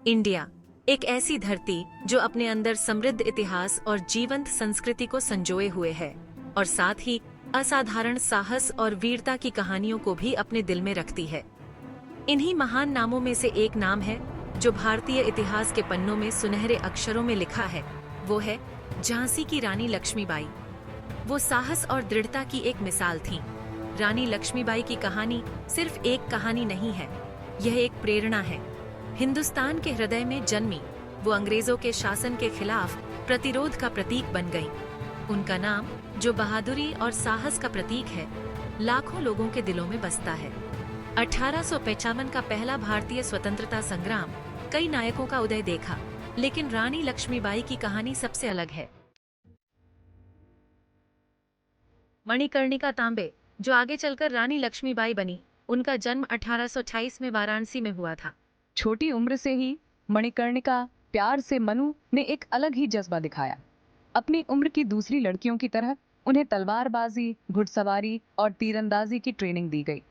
India, एक ऐसी धरती जो अपने अंदर समृद्ध इतिहास और जीवंत संस्कृति को संजोए हुए है और साथ ही असाधारण साहस और वीरता की कहानियों को भी अपने दिल में रखती है। इन्हीं महान नामों में से एक नाम है जो भारतीय इतिहास के पन्नों में सुनहरे अक्षरों में लिखा है। वो है झांसी की रानी लक्ष्मीबाई। वो साहस और दृढ़ता की एक मिसाल थीं। रानी लक्ष्मीबाई की कहानी सिर्फ एक कहानी नहीं है, यह एक प्रेरणा है। हिंदुस्तान के हृदय में जन्मी वो अंग्रेजों के शासन के खिलाफ प्रतिरोध का प्रतीक बन गईं। उनका नाम, जो बहादुरी और साहस का प्रतीक है, लाखों लोगों के दिलों में बसता है। 1855 का पहला भारतीय स्वतंत्रता संग्राम कई नायकों का उदय देखा, लेकिन रानी लक्ष्मीबाई की कहानी सबसे अलग है। मणिकर्णिका तांबे, जो आगे चलकर रानी लक्ष्मीबाई बनी, उनका जन्म 1828 में वाराणसी में हुआ था। छोटी उम्र से ही मणिकर्णिका प्यार से मनु ने एक अलग ही जज्बा दिखाया। अपनी उम्र की दूसरी लड़कियों की तरह उन्हें तलवारबाजी, घुड़सवारी और तीरंदाजी की ट्रेनिंग दी गई।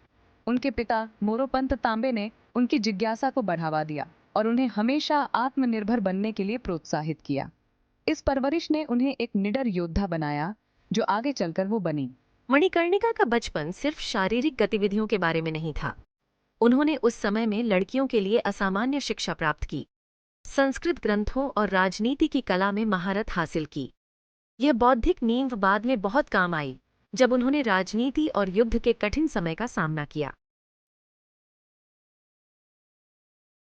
उनके पिता मोरोपंत तांबे ने उनकी जिज्ञासा को बढ़ावा दिया और उन्हें हमेशा आत्मनिर्भर बनने के लिए प्रोत्साहित किया। इस परवरिश ने उन्हें एक निडर योद्धा बनाया, जो आगे चलकर वो बनी। मणिकर्णिका का बचपन सिर्फ शारीरिक गतिविधियों के बारे में नहीं था। उन्होंने उस समय में लड़कियों के लिए असामान्य शिक्षा प्राप्त की, संस्कृत ग्रंथों और राजनीति की कला में महारत हासिल की। यह बौद्धिक नींव बाद में बहुत काम आई, जब उन्होंने राजनीति और युद्ध के कठिन समय का सामना किया।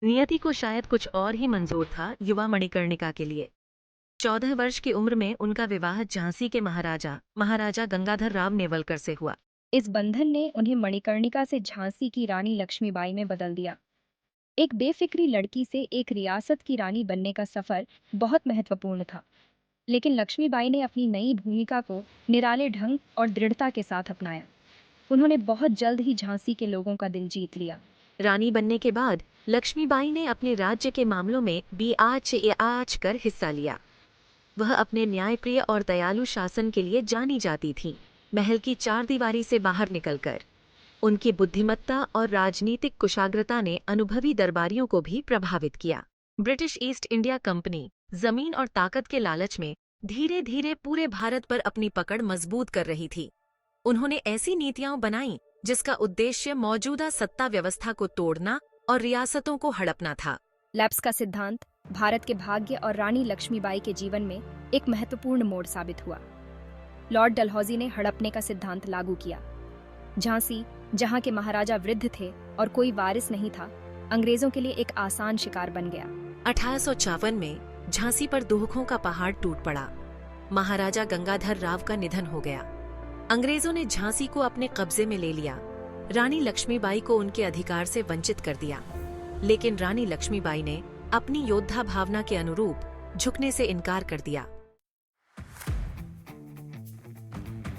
नियति को शायद कुछ और ही मंजूर था युवा मणिकर्णिका के लिए। 14 वर्ष की उम्र में उनका विवाह झांसी के महाराजा गंगाधर राव नेवलकर से हुआ। इस बंधन ने उन्हें मणिकर्णिका से झांसी की रानी लक्ष्मीबाई में बदल दिया। एक बेफिक्री लड़की से एक रियासत की रानी बनने का सफर बहुत महत्वपूर्ण था, लेकिन लक्ष्मीबाई ने अपनी नई भूमिका को निराले ढंग और दृढ़ता के साथ अपनाया। उन्होंने बहुत जल्द ही झांसी के लोगों का दिल जीत लिया। रानी बनने के बाद लक्ष्मीबाई ने अपने राज्य के मामलों में भी आच कर हिस्सा लिया। वह अपने न्यायप्रिय और दयालु शासन के लिए जानी जाती थीं। महल की चारदीवारी से बाहर निकलकर उनकी बुद्धिमत्ता और राजनीतिक कुशाग्रता ने अनुभवी दरबारियों को भी प्रभावित किया। ब्रिटिश ईस्ट इंडिया कंपनी जमीन और ताकत के लालच में धीरे धीरे पूरे भारत पर अपनी पकड़ मजबूत कर रही थी। उन्होंने ऐसी नीतियां बनाई जिसका उद्देश्य मौजूदा सत्ता व्यवस्था को तोड़ना और रियासतों को हड़पना था। लैप्स का सिद्धांत भारत के भाग्य और रानी लक्ष्मीबाई के जीवन में एक महत्वपूर्ण मोड़ साबित हुआ। लॉर्ड डलहौजी ने हड़पने का सिद्धांत लागू किया। झांसी, जहां के महाराजा वृद्ध थे और कोई वारिस नहीं था, अंग्रेजों के लिए एक आसान शिकार बन गया। 1854 में झांसी पर दुखों का पहाड़ टूट पड़ा। महाराजा गंगाधर राव का निधन हो गया। अंग्रेजों ने झांसी को अपने कब्जे में ले लिया। रानी लक्ष्मीबाई को उनके अधिकार से वंचित कर दिया, लेकिन रानी लक्ष्मीबाई ने अपनी योद्धा भावना के अनुरूप झुकने से इनकार कर दिया।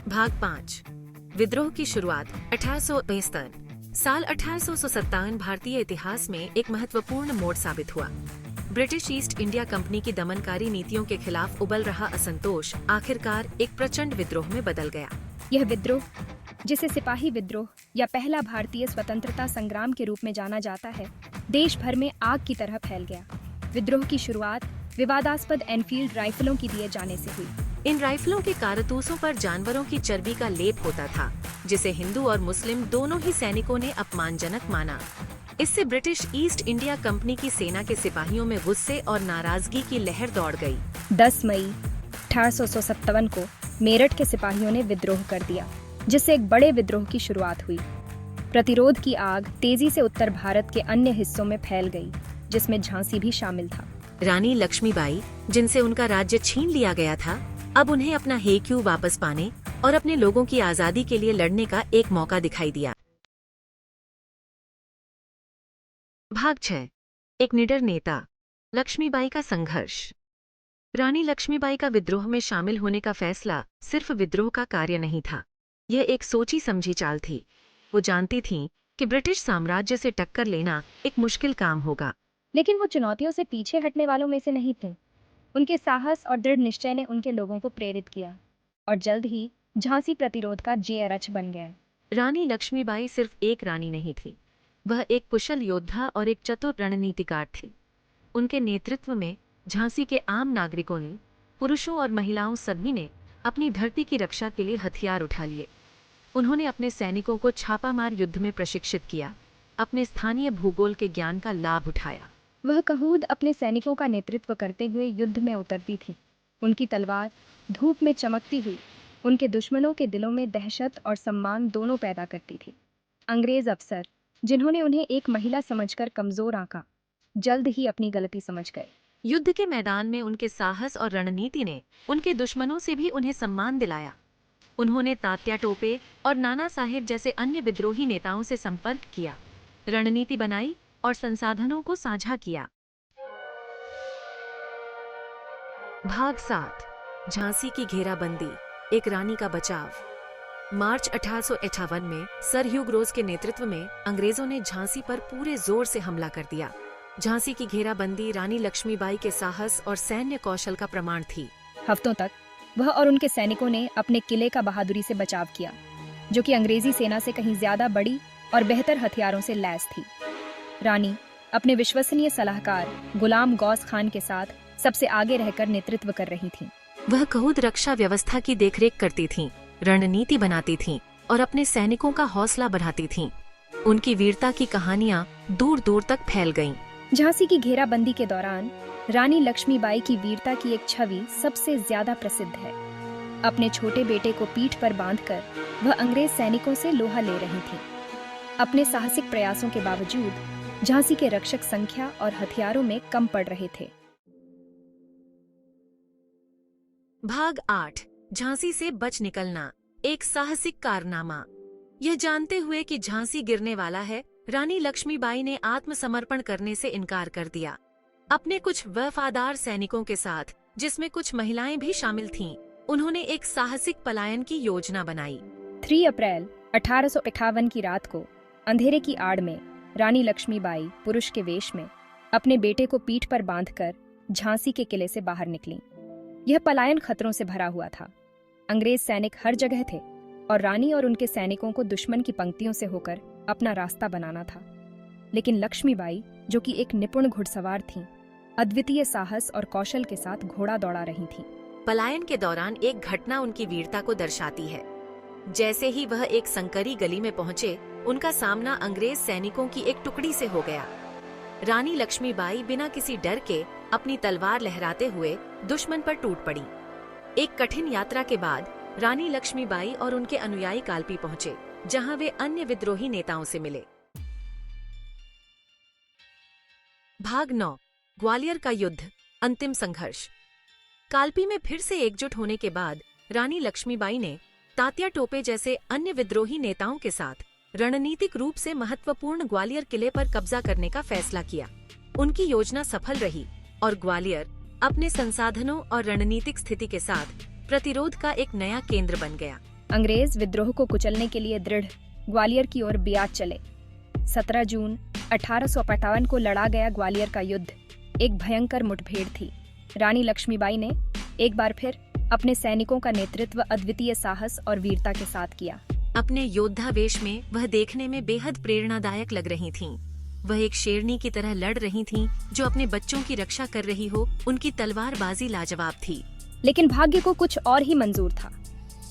भाग 5, विद्रोह की शुरुआत। 1865 साल 1857 भारतीय इतिहास में एक महत्वपूर्ण मोड़ साबित हुआ। ब्रिटिश ईस्ट इंडिया कंपनी की दमनकारी नीतियों के खिलाफ उबल रहा असंतोष आखिरकार एक प्रचंड विद्रोह में बदल गया। यह विद्रोह, जिसे सिपाही विद्रोह या पहला भारतीय स्वतंत्रता संग्राम के रूप में जाना जाता है, देश भर में आग की तरह फैल गया। विद्रोह की शुरुआत विवादास्पद एनफील्ड राइफलों की दिए जाने से हुई। इन राइफलों के कारतूसों पर जानवरों की चर्बी का लेप होता था, जिसे हिंदू और मुस्लिम दोनों ही सैनिकों ने अपमानजनक माना। इससे ब्रिटिश ईस्ट इंडिया कंपनी की सेना के सिपाहियों में गुस्से और नाराजगी की लहर दौड़ गई। 10 मई 1857 को मेरठ के सिपाहियों ने विद्रोह कर दिया, जिससे एक बड़े विद्रोह की शुरुआत हुई। प्रतिरोध की आग तेजी से उत्तर भारत के अन्य हिस्सों में फैल गई, जिसमें झांसी भी शामिल था। रानी लक्ष्मीबाई, जिनसे उनका राज्य छीन लिया गया था, अब उन्हें अपना हेक्यू वापस पाने और अपने लोगों की आजादी के लिए लड़ने का एक मौका दिखाई दिया। भाग 6, एक निडर नेता, लक्ष्मीबाई का संघर्ष। रानी लक्ष्मीबाई का विद्रोह में शामिल होने का फैसला सिर्फ विद्रोह का कार्य नहीं था, यह एक सोची समझी चाल थी। वो जानती थीं कि ब्रिटिश साम्राज्य से टक्कर लेना एक मुश्किल काम होगा, लेकिन वो चुनौतियों से पीछे हटने वालों में से नहीं थे। उनके साहस और दृढ़ निश्चय ने उनके लोगों को प्रेरित किया और जल्द ही झांसी प्रतिरोध का जेएरएच बन गया। रानी लक्ष्मीबाई सिर्फ एक रानी नहीं थी, वह एक कुशल योद्धा और एक चतुर रणनीतिकार थी। उनके नेतृत्व में झांसी के आम नागरिकों ने, पुरुषों और महिलाओं सभी ने अपनी धरती की रक्षा के लिए हथियार उठा लिए। उन्होंने अपने सैनिकों को छापामार युद्ध में प्रशिक्षित किया, अपने स्थानीय भूगोल के ज्ञान का लाभ उठाया। वह कहूद अपने सैनिकों का नेतृत्व करते हुए युद्ध में उतरती थी। उनकी तलवार धूप में चमकती हुई उनके दुश्मनों के दिलों में दहशत और सम्मान दोनों पैदा करती थी। अंग्रेज अफसर, जिन्होंने उन्हें एक महिला समझकर कमजोर आंका, जल्द ही अपनी गलती समझ गए। युद्ध के मैदान में उनके साहस और रणनीति ने उनके दुश्मनों से भी उन्हें सम्मान दिलाया। उन्होंने तात्या टोपे और नाना साहेब जैसे अन्य विद्रोही नेताओं से संपर्क किया, रणनीति बनाई और संसाधनों को साझा किया। भाग 7, झांसी की घेराबंदी, एक रानी का बचाव। मार्च 1858 में सर ह्यूग रोज के नेतृत्व में अंग्रेजों ने झांसी पर पूरे जोर से हमला कर दिया। झांसी की घेराबंदी रानी लक्ष्मीबाई के साहस और सैन्य कौशल का प्रमाण थी। हफ्तों तक वह और उनके सैनिकों ने अपने किले का बहादुरी से बचाव किया, जो कि अंग्रेजी सेना से कहीं ज्यादा बड़ी और बेहतर हथियारों से लैस थी। रानी अपने विश्वसनीय सलाहकार गुलाम गौस खान के साथ सबसे आगे रहकर नेतृत्व कर रही थीं। वह कहूद रक्षा व्यवस्था की देखरेख करती थीं, रणनीति बनाती थीं और अपने सैनिकों का हौसला बढ़ाती थीं। उनकी वीरता की कहानियां दूर दूर तक फैल गईं। झांसी की घेराबंदी के दौरान रानी लक्ष्मीबाई की वीरता की एक छवि सबसे ज्यादा प्रसिद्ध है। अपने छोटे बेटे को पीठ पर बांधकर वह अंग्रेज सैनिकों से लोहा ले रही थी। अपने साहसिक प्रयासों के बावजूद झांसी के रक्षक संख्या और हथियारों में कम पड़ रहे थे। भाग 8, झांसी से बच निकलना, एक साहसिक कारनामा। यह जानते हुए कि झांसी गिरने वाला है, रानी लक्ष्मीबाई ने आत्मसमर्पण करने से इनकार कर दिया। अपने कुछ वफादार सैनिकों के साथ, जिसमें कुछ महिलाएं भी शामिल थीं, उन्होंने एक साहसिक पलायन की योजना बनाई। 3 अप्रैल 1858 की रात को अंधेरे की आड़ में रानी लक्ष्मीबाई पुरुष के वेश में अपने बेटे को पीठ पर बांधकर झांसी के किले से बाहर निकलीं। यह पलायन खतरों से भरा हुआ था। अंग्रेज सैनिक हर जगह थे और रानी और उनके सैनिकों को दुश्मन की पंक्तियों से होकर अपना रास्ता बनाना था। लेकिन लक्ष्मीबाई, जो कि एक निपुण घुड़सवार थीं, अद्वितीय साहस और कौशल के साथ घोड़ा दौड़ा रही थीं। पलायन के दौरान एक घटना उनकी वीरता को दर्शाती है। जैसे ही वह एक संकरी गली में पहुंचे, उनका सामना अंग्रेज सैनिकों की एक टुकड़ी से हो गया। रानी लक्ष्मीबाई बिना किसी डर के अपनी तलवार लहराते हुए दुश्मन पर टूट पड़ी। एक कठिन यात्रा के बाद रानी लक्ष्मीबाई और उनके अनुयायी कालपी पहुंचे, जहां वे अन्य विद्रोही नेताओं से मिले। भाग 9, ग्वालियर का युद्ध, अंतिम संघर्ष। कालपी में फिर से एकजुट होने के बाद रानी लक्ष्मीबाई ने तात्या टोपे जैसे अन्य विद्रोही नेताओं के साथ रणनीतिक रूप से महत्वपूर्ण ग्वालियर किले पर कब्जा करने का फैसला किया। उनकी योजना सफल रही और ग्वालियर अपने संसाधनों और रणनीतिक स्थिति के साथ प्रतिरोध का एक नया केंद्र बन गया। अंग्रेज विद्रोह को कुचलने के लिए दृढ़ ग्वालियर की ओर बियात चले। 17 जून 1858 को लड़ा गया ग्वालियर का युद्ध एक भयंकर मुठभेड़ थी। रानी लक्ष्मीबाई ने एक बार फिर अपने सैनिकों का नेतृत्व अद्वितीय साहस और वीरता के साथ किया। अपने योद्धा वेश में वह देखने में बेहद प्रेरणादायक लग रही थीं। वह एक शेरनी की तरह लड़ रही थीं, जो अपने बच्चों की रक्षा कर रही हो। उनकी तलवारबाजी लाजवाब थी। लेकिन भाग्य को कुछ और ही मंजूर था।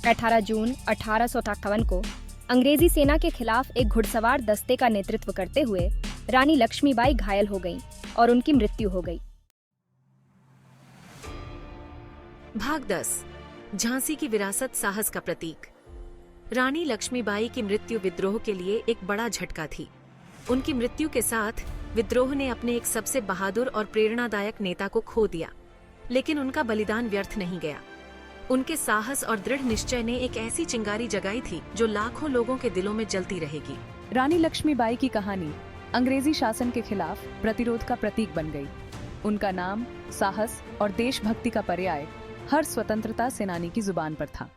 18 जून 1858 को अंग्रेजी सेना के खिलाफ एक घुड़सवार दस्ते का नेतृत्व करते हुए रानी लक्ष्मीबाई घायल हो गईं और उनकी मृत्यु हो गई। भाग 10, झांसी की विरासत, साहस का प्रतीक। रानी लक्ष्मीबाई की मृत्यु विद्रोह के लिए एक बड़ा झटका थी। उनकी मृत्यु के साथ विद्रोह ने अपने एक सबसे बहादुर और प्रेरणादायक नेता को खो दिया, लेकिन उनका बलिदान व्यर्थ नहीं गया। उनके साहस और दृढ़ निश्चय ने एक ऐसी चिंगारी जगाई थी जो लाखों लोगों के दिलों में जलती रहेगी। रानी लक्ष्मीबाई की कहानी अंग्रेजी शासन के खिलाफ प्रतिरोध का प्रतीक बन गई। उनका नाम साहस और देशभक्ति का पर्याय हर स्वतंत्रता सेनानी की जुबान पर था।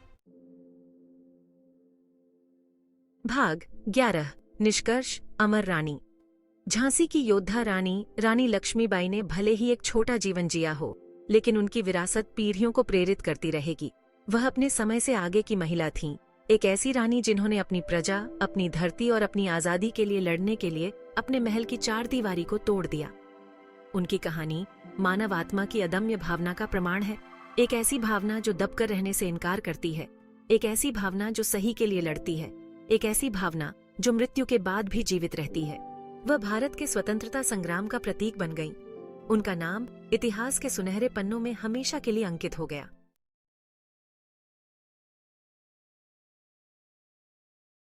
भाग 11, निष्कर्ष, अमर रानी। झांसी की योद्धा रानी रानी लक्ष्मीबाई ने भले ही एक छोटा जीवन जिया हो, लेकिन उनकी विरासत पीढ़ियों को प्रेरित करती रहेगी। वह अपने समय से आगे की महिला थीं, एक ऐसी रानी जिन्होंने अपनी प्रजा, अपनी धरती और अपनी आजादी के लिए लड़ने के लिए अपने महल की चार दीवारी को तोड़ दिया। उनकी कहानी मानव आत्मा की अदम्य भावना का प्रमाण है। एक ऐसी भावना जो दबकर रहने से इनकार करती है, एक ऐसी भावना जो सही के लिए लड़ती है, एक ऐसी भावना जो मृत्यु के बाद भी जीवित रहती है। वह भारत के स्वतंत्रता संग्राम का प्रतीक बन गईं। उनका नाम इतिहास के सुनहरे पन्नों में हमेशा के लिए अंकित हो गया।